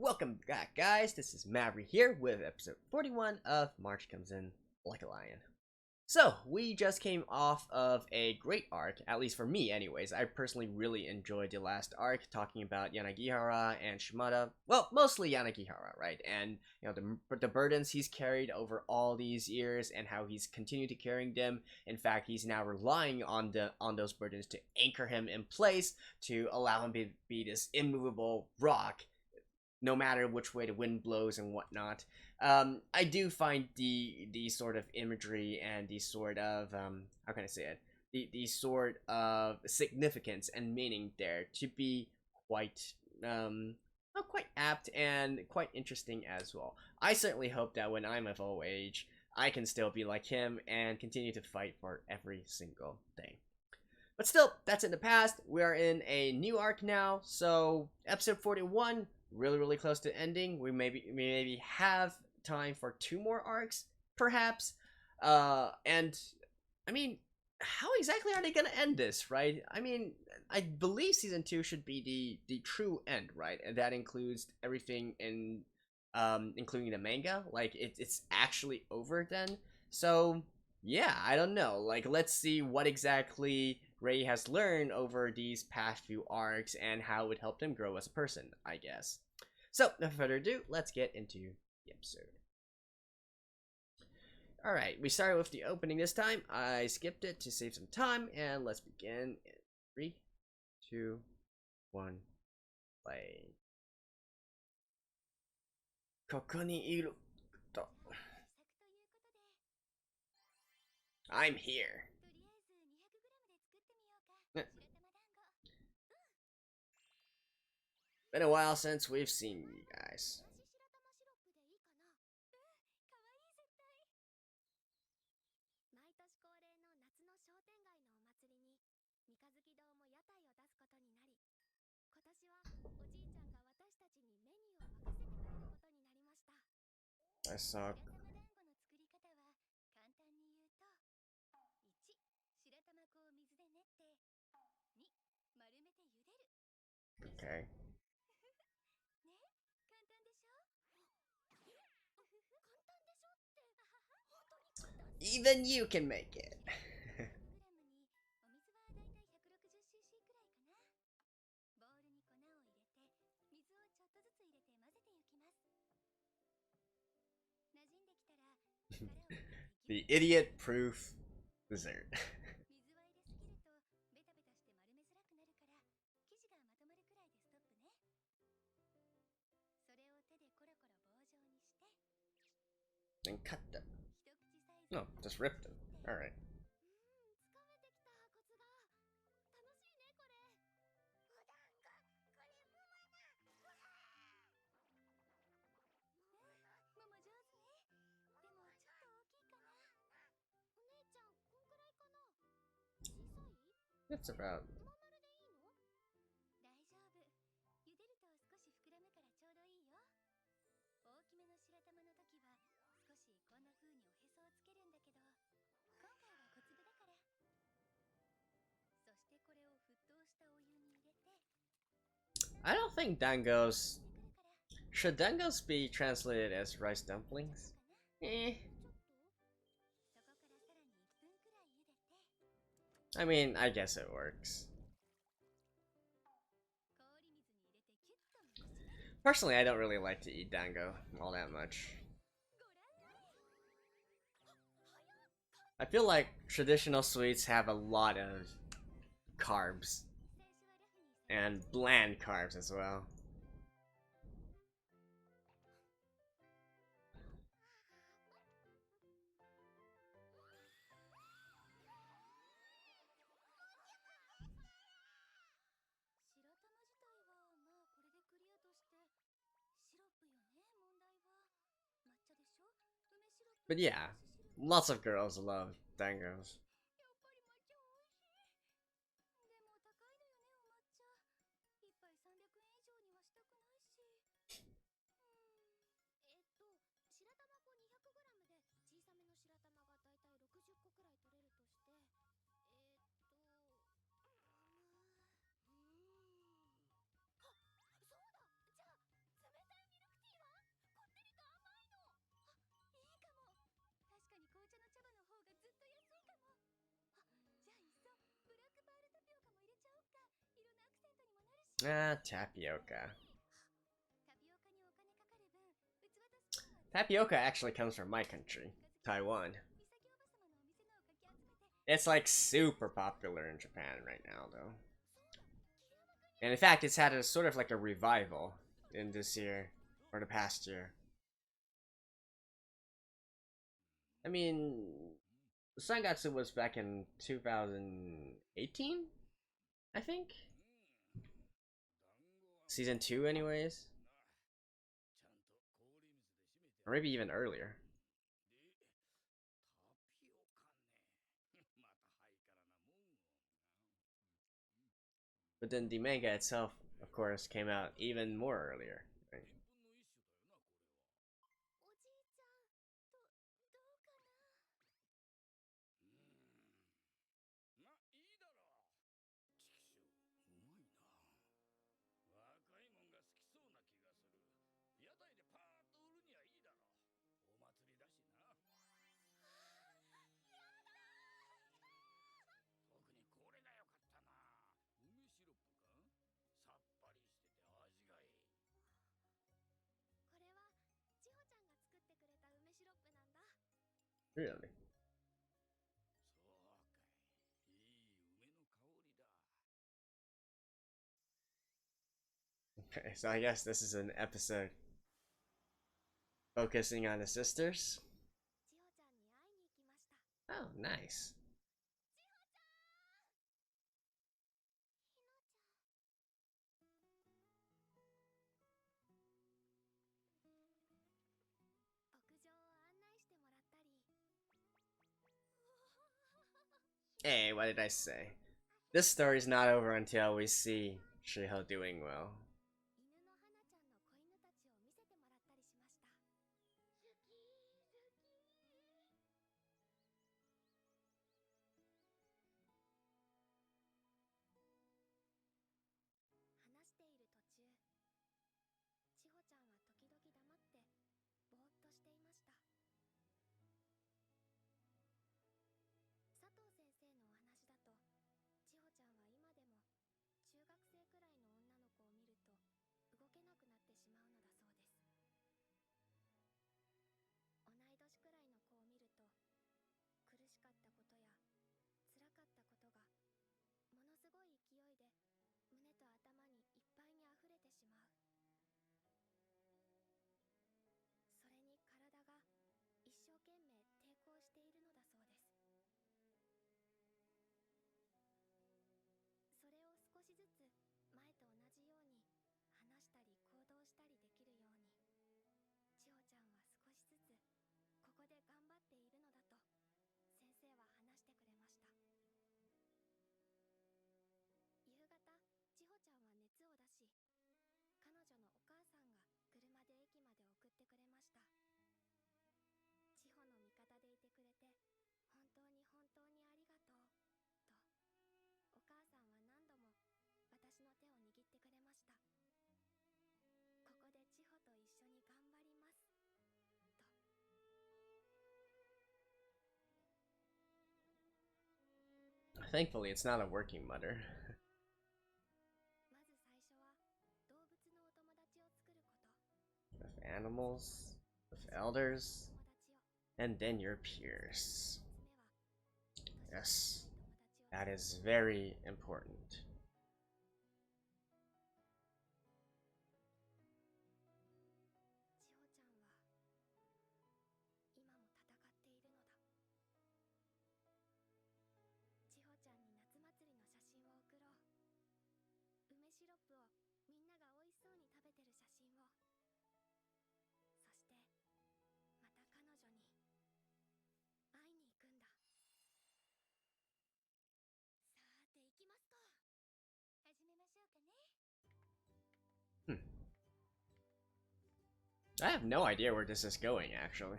Welcome back, guys. This is Maverick here with episode 41 of March Comes In Like a Lion. So, we just came off of a great arc, at least for me anyways. I personally really enjoyed the last arc, talking about Yanagihara and Shimada. Well, mostly Yanagihara, right? And, you know, the burdens he's carried over all these years and how he's continued to carrying them. In fact, he's now relying on those burdens to anchor him in place, to allow him to be this immovable rock, no matter which way the wind blows and whatnot. I do find the sort of imagery and the sort of how can I say it, the sort of significance and meaning there to be quite quite apt and quite interesting as well. I certainly hope that when I'm of old age, I can still be like him and continue to fight for every single thing. But still, that's in the past. We are in a new arc now, so episode 41, really close to ending. We maybe have time for 2 more arcs, perhaps. And I mean, how exactly are they gonna end this, right? I mean, I believe season 2 should be the true end, right? And that includes everything in including the manga. Like it's actually over then. So yeah, I don't know. Like, let's see what exactly Rei has learned over these past few arcs and how it helped him grow as a person, I guess. So, no further ado, let's get into the episode. Alright, we started with the opening this time. I skipped it to save some time, and let's begin in 3, 2, 1, play. ここにいると I'm here. Been a while since we've seen you guys. I saw. Okay. Even you can make it. The idiot-proof dessert. And cut them. No, just rip them. Alright. It's about... I don't think dangos... Should dangos be translated as rice dumplings? I mean, I guess it works. Personally, I don't really like to eat dango all that much. I feel like traditional sweets have a lot of carbs. And bland carbs as well. But yeah, lots of girls love dangos. Ah, tapioca. Tapioca actually comes from my country, Taiwan. It's like super popular in Japan right now, though. And in fact, it's had a sort of like a revival in this year, or the past year. I mean, Sangatsu was back in 2018, I think? Season 2, anyways. Or maybe even earlier. But then the manga itself, of course, came out even more earlier. Right? Really? Okay, so I guess this is an episode focusing on the sisters. Oh, nice. Hey, what did I say? This story's not over until we see Chiho doing well. Thankfully, it's not a working mother. With animals, with elders, and then your peers. Yes, that is very important. Hmm. I have no idea where this is going, actually.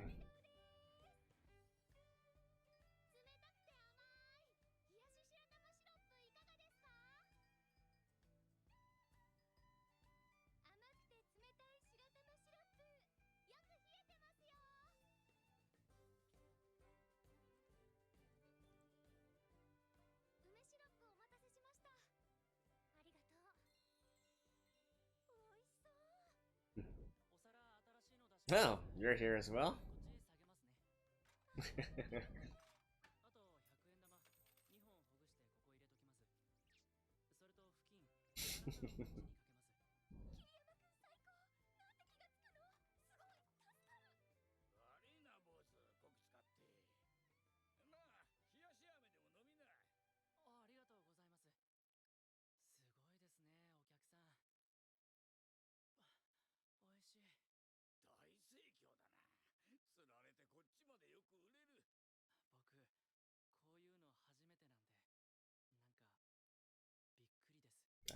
Oh, you're here as well?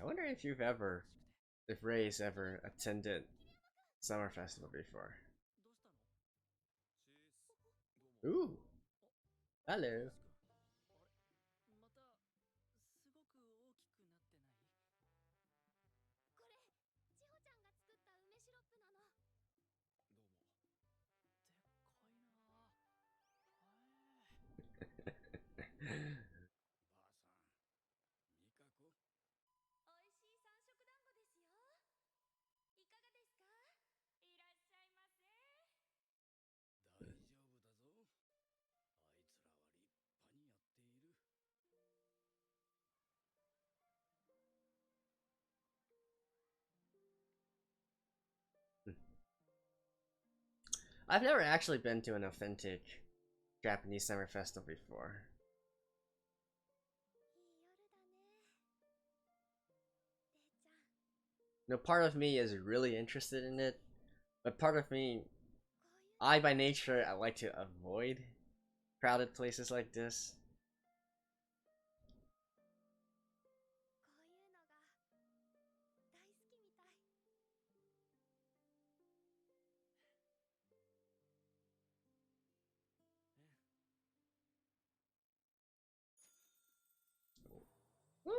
I wonder if Ray's ever attended Summer Festival before. Ooh, hello. 'I've never actually been to an authentic Japanese summer festival before. You know, part of me is really interested in it, but part of me, I by nature, I like to avoid crowded places like this. Woo!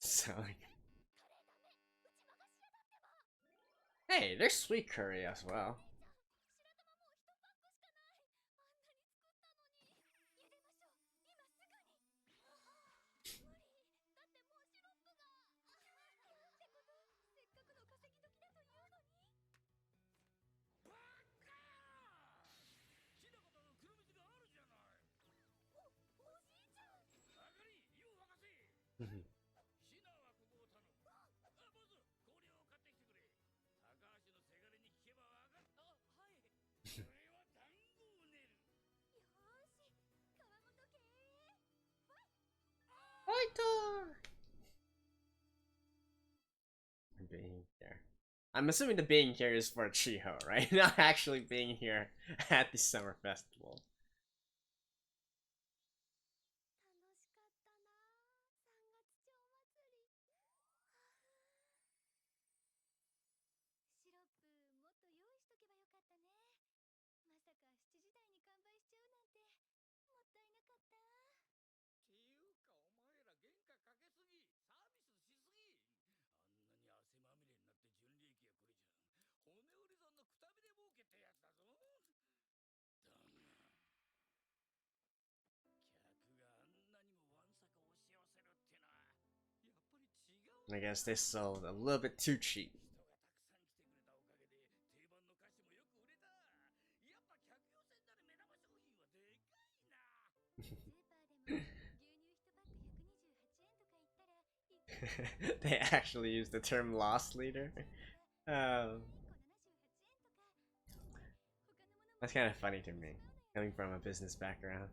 So, hey, there's sweet curry as well. Being here. I'm assuming the being here is for Chiho, right? Not actually being here at the summer festival. I guess they sold a little bit too cheap. They actually used the term loss leader. Um, that's kind of funny to me, coming from a business background.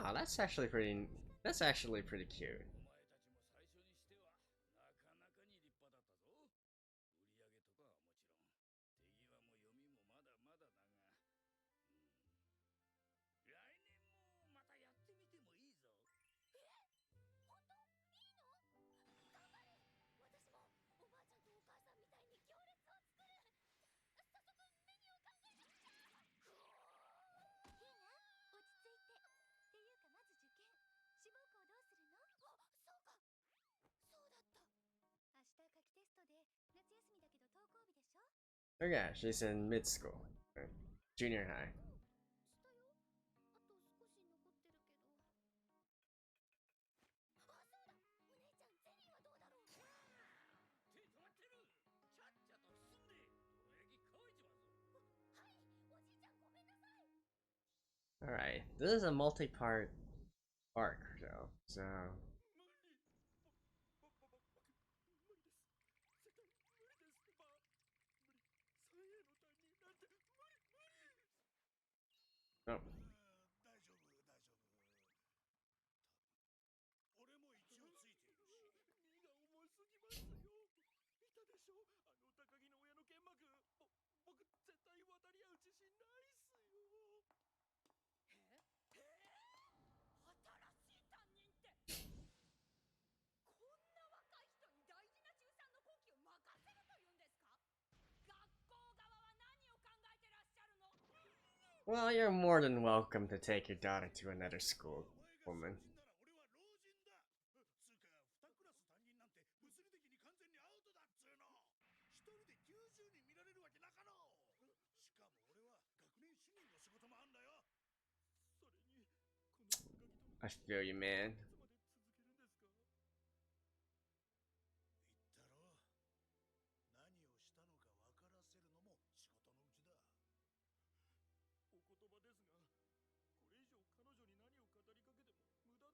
Oh, that's actually pretty That's actually pretty cute. お前たちも最初にしてはなかなかに立派だったぞ。売り上げとかはもちろん、手際も読みもまだまだだが、来年もまたやってみてもいいぞ。本当？いいの？頑張る！私もおばあちゃんとお母さんみたいに行列を作る！早速メニューを考えなくちゃ！いいな、落ち着いて。っていうかまず受験。志望校どうするの？あ、そうか！そうだった。明日夏季テストで夏休みだけど登校日でしょ？ Oh yeah, she's in mid school. Junior high. したよ。あと少し残ってるけど。あ、そうだ！お姉ちゃん、ゼリーはどうだろう？手止まってる。ちゃっちゃと進んでどら焼き乾いちまうぞ。はい、おじいちゃんごめんなさい。Alright, this is a multi-part arc, though, so... 無理。無理です。絶対無理です。無理。3A の担任なんて無理。Oh. 大丈夫、大丈夫。俺も一応ついているし。荷が重すぎますよ。見たでしょ、あの高木の親の剣幕。僕絶対渡り合う自信ないっすよ。新しい担任って、こんな若い人に大事な中3の後期を任せるというんですか？学校側は何を考えてらっしゃるの？ Well, you're more than welcome to take your daughter to another school, woman. 俺は老人だ。つうか2クラス担任なんて物理的に完全にアウトだっつうの。一人で90人見られるわけなかろう。しかも俺は学年主任の仕事もあんだよ。それにこの高木との I feel you, man. いつまで続けるんですか？言ったろ。何をしたのか分からせるのも仕事のうちだ。お言葉ですが、これ以上彼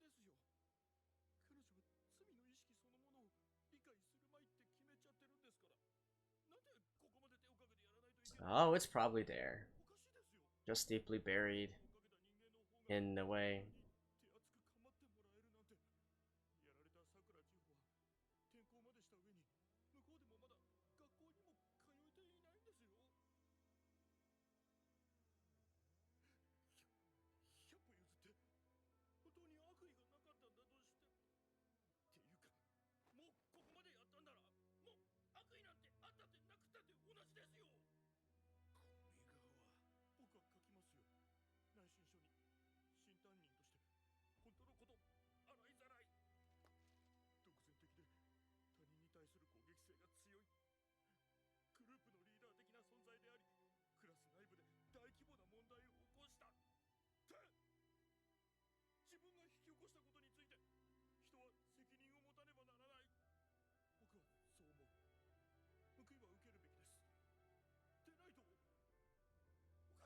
女に何を語りかけても無駄ですよ。彼女は罪の意識そのものを理解するまいって決めちゃってるんですから。なんでここまで手をかけてやらないといけない？ Oh, it's probably there. おかしいですよ。 Just deeply buried 手をかけた人間の方が in the way. 手厚く構ってもらえるなんて。やられたさくら千穂は転校までした上に向こうでもまだ学校にも通えていないんですよ。100歩譲って本当に悪意がなかったんだとしても。っていうか、もうここまでやったんだら、もう悪意なんてあったってなくったって同じですよ。見顔は僕は書きますよ、内申書に。新担任として本当のこと洗いざらい。独善的で他人に対する攻撃性が強い、グループのリーダー的な存在であり、クラス内部で大規模な問題を起こしたって自分が引き起こしたことについて人は責任を持たねばならない。僕はそう思う。報いは受けるべきです。でないとおか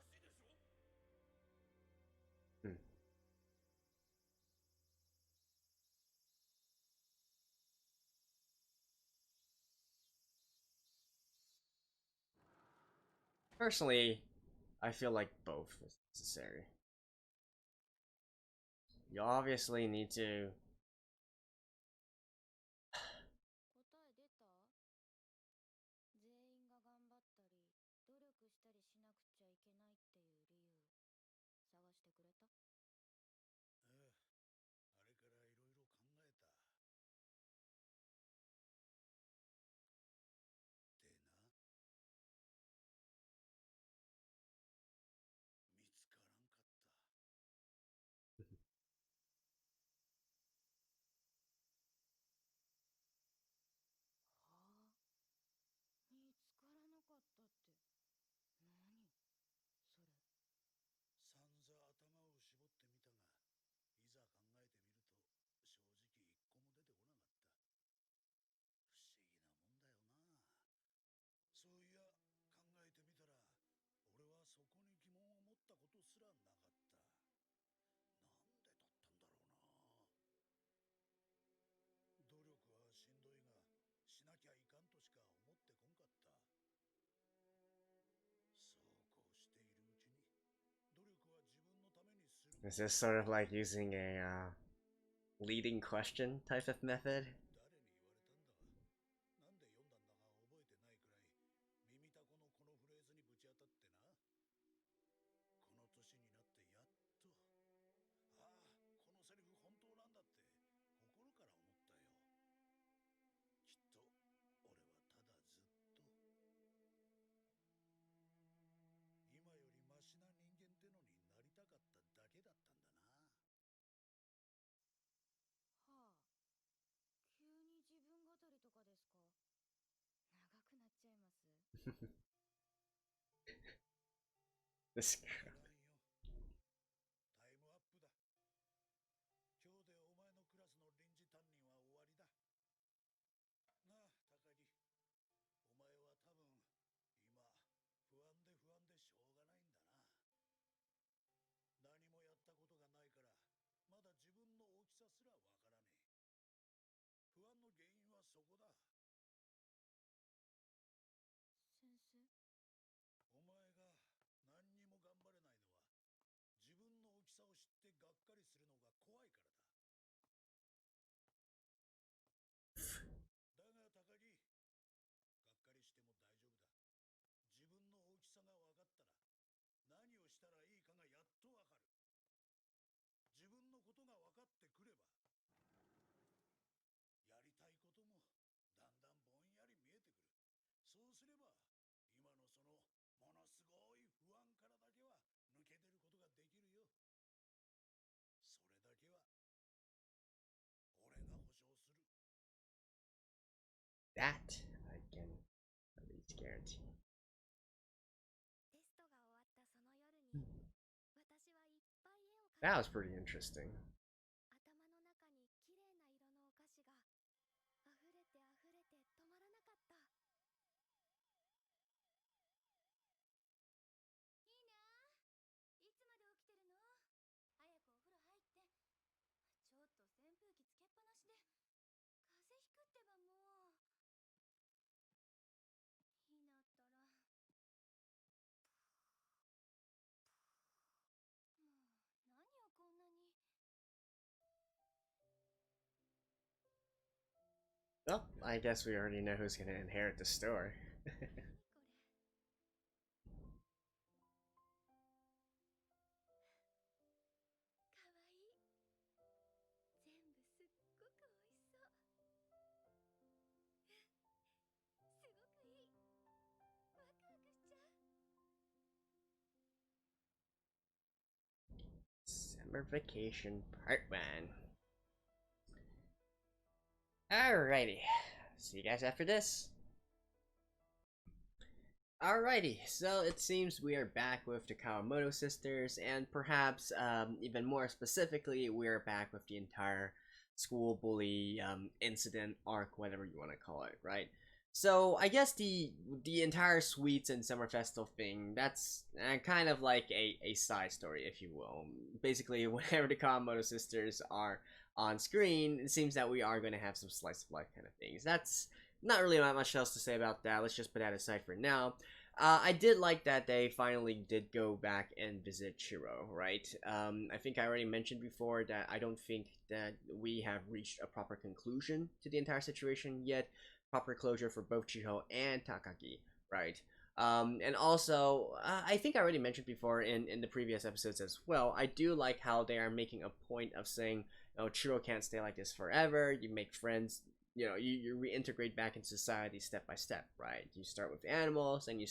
しいでしょ。Personally, I feel like both is necessary. You obviously need to... 答え出た？全員が頑張ったり努力したりしなくちゃいけないっていう理由探してくれた？ええ、あれからいろいろ考えた。でな、見つからんかった。はあ、見つからなかったって何それ？散々頭を絞ってみたが、いざ考えてみると正直一個も出てこなかった。不思議なもんだよな。そういや考えてみたら、俺はそこに疑問を持ったことすらなかった。なんでだったんだろうな。努力はしんどいが、しなきゃいかんとしか思ってこんかった。そうこうしているうちに、努力は自分のためにする。 This is sort of like using a leading question type of method. 誰に言われたんだなんで読んだんだか覚えてないくらい耳たこのこのフレーズにぶち当たってな。この年になってやっと、ああ、このセリフ本当なんだって心から思ったよ。きっと俺はただずっと今よりマシな人間ってのになりたかっただけだったんだな。はあ、急に自分語りとかですか？長くなっちゃいます。This 知らんよ。タイムアップだ。今日でお前のクラスの臨時担任は終わりだ。なあ、高木。お前は多分、今、不安でしょうがないんだな。何もやったことがないから、まだ自分の大きさすらわからねえ。不安の原因はそこだ。先生？お前が何にも頑張れないのは、自分の大きさを知ってがっかりするのが怖いからだ。だが高木、がっかりしても大丈夫だ。自分の大きさが分かったら、何をしたらいいかがやっとわかる。自分のことが分かってくれば、やりたいこともだんだんぼんやり見えてくる。そうすれば、今のそのものすごい不安からだけは抜け出ることができるよ。それだけは俺が保証する。that I can at least guarantee. テストが終わったその夜に、私はいっぱい絵を描い That て、 was pretty interesting. 頭の中に綺麗な色のお菓子が溢れて止まらなかった。いいなあ。いつまで起きてるの？早くお風呂入って。ちょっと扇風機つけっぱなしで風邪ひくってばもう。になったらもう何をこんなに。 Well, I guess we already know who's gonna inherit the store. 何これ。かわいい。全部すっごくおいしそう。すごくいい。ワクワクしちゃう。 Summer Vacation Part 1. Alrighty. See you guys after this. Alrighty, so it seems we are back with the Kawamoto sisters, and perhaps even more specifically, we're back with the entire school bully incident arc, whatever you want to call it, right? So I guess the entire Sweets and Summer Festival thing, that's kind of like a side story, if you will. Basically, whenever the Kawamoto sisters are on screen, it seems that we are going to have some slice of life kind of things. That's not really that much else to say about that. Let's just put that aside for now. I did like that they finally did go back and visit Chiho, right? I think I already mentioned before that I don't think that we have reached a proper conclusion to the entire situation yet. Proper closure for both Chiho and Takagi, right? And also, I think I already mentioned before in the previous episodes as well, I do like how they are making a point of saying, oh, Chiho can't stay like this forever. You make friends, you reintegrate back into society step by step, right? You start with animals, and you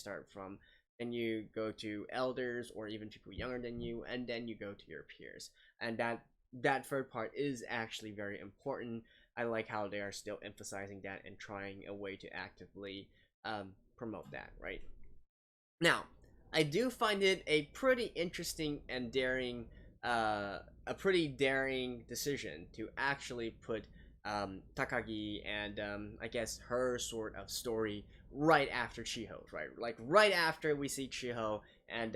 go to elders or even people younger than you, and then you go to your peers. And that third part is actually very important. I like how they are still emphasizing that and trying a way to actively promote that, right? Now, I do find it a pretty interesting and daring, decision to actually put Takagi and I guess her sort of story right after Chiho's, right? Like right after we see Chiho and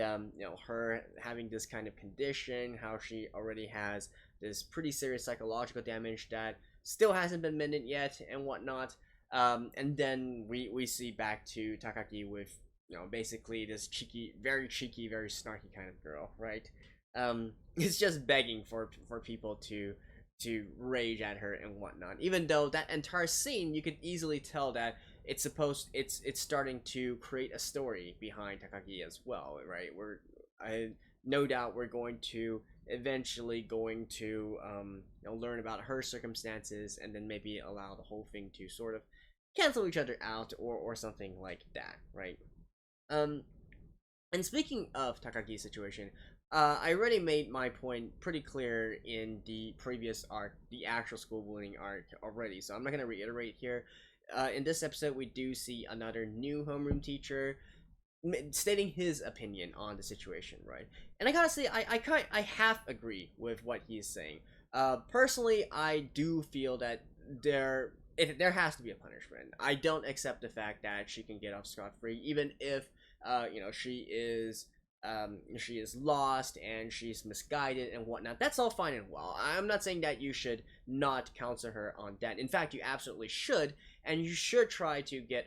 her having this kind of condition, how she already has this pretty serious psychological damage that still hasn't been mended yet and whatnot. And then we see back to Takagi with basically this cheeky, very snarky kind of girl, right? It's just begging for people to rage at her and whatnot. Even though that entire scene, you could easily tell that it's starting to create a story behind Takagi as well, right? No doubt we're going to eventually learn about her circumstances, and then maybe allow the whole thing to sort of cancel each other out, or something like that, right? And speaking of Takagi's situation, I already made my point pretty clear in the previous arc, the actual school bullying arc already, so I'm not going to reiterate here. In this episode, we do see another new homeroom teacher stating his opinion on the situation, right? And I gotta say, I half agree with what he's saying. Personally, I do feel that there has to be a punishment. I don't accept the fact that she can get off scot-free, even if she is lost and she's misguided and whatnot. That's all fine and well. I'm not saying that you should not counsel her on that. In fact, you absolutely should, and you should try to get.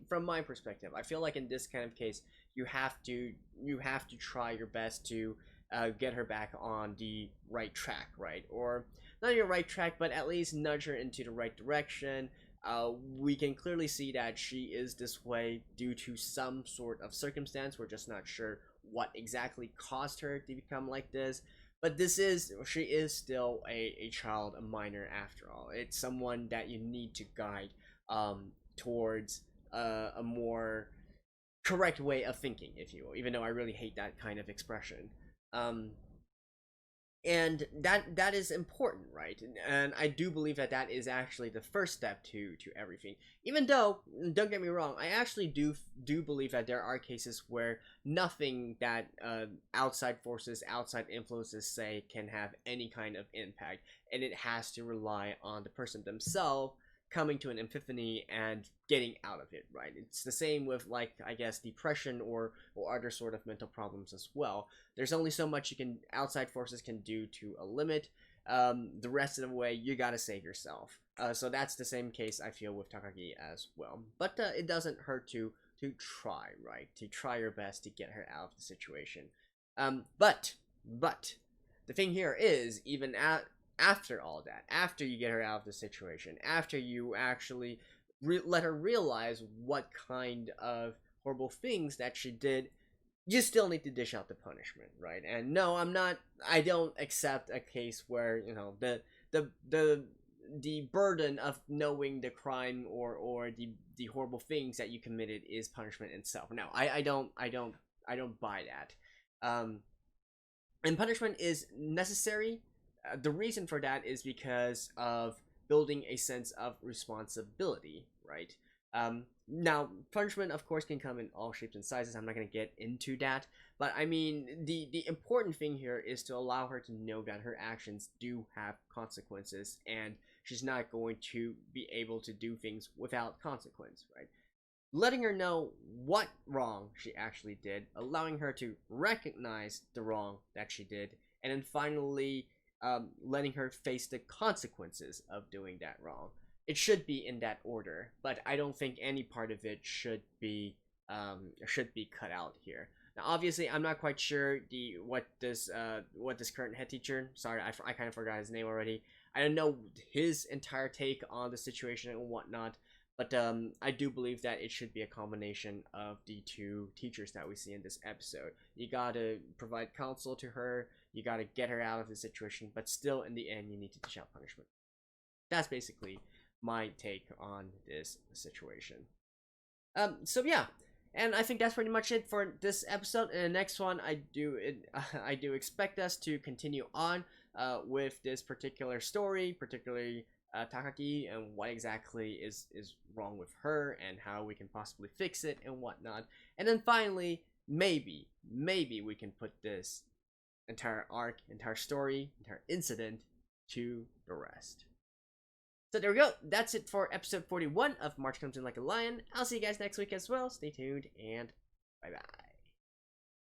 From my perspective, I feel like in this kind of case, you have to try your best to get her back on the right track, right? Or not your right track, but at least nudge her into the right direction. We can clearly see that she is this way due to some sort of circumstance. We're just not sure what exactly caused her to become like this. But she is still a child, a minor after all. It's someone that you need to guide towards a more correct way of thinking, if you will, even though I really hate that kind of expression. And that is important, right? And I do believe that is actually the first step to everything. Even though, don't get me wrong, I actually do believe that there are cases where nothing that outside forces, outside influences say can have any kind of impact, and it has to rely on the person themselves coming to an epiphany and getting out of it, right? It's the same with, like, I guess, depression or other sort of mental problems as well. There's only so much outside forces can do to a limit. The rest of the way, you gotta save yourself. So that's the same case I feel with Takagi as well. But it doesn't hurt to try, right? To try your best to get her out of the situation. But the thing here is, even after all that, after you get her out of the situation, after you actually let her realize what kind of horrible things that she did, you still need to dish out the punishment, right? And no, I don't accept a case where, the burden of knowing the crime or the horrible things that you committed is punishment itself. No, I don't buy that. And punishment is necessary. The reason for that is because of building a sense of responsibility, right? Now, punishment, of course, can come in all shapes and sizes. I'm not going to get into that. But, I mean, the important thing here is to allow her to know that her actions do have consequences, and she's not going to be able to do things without consequence, right? Letting her know what wrong she actually did, allowing her to recognize the wrong that she did, and then finally letting her face the consequences of doing that wrong. It should be in that order, but I don't think any part of it should be cut out here. Now, obviously, I'm not quite sure what this current head teacher. Sorry, I kind of forgot his name already. I don't know his entire take on the situation and whatnot, but I do believe that it should be a combination of the two teachers that we see in this episode. You gotta provide counsel to her, you gotta get her out of the situation, but still, in the end, you need to dish out punishment. That's basically my take on this situation. So yeah, and I think that's pretty much it for this episode. In the next one, I do expect us to continue on with this particular story, particularly Takagi, and what exactly is wrong with her and how we can possibly fix it and whatnot. And then finally, maybe we can put this entire arc, entire story, entire incident to the rest. So there we go. That's it for episode 41 of March Comes In Like a Lion. I'll see you guys next week as well. Stay tuned and bye bye.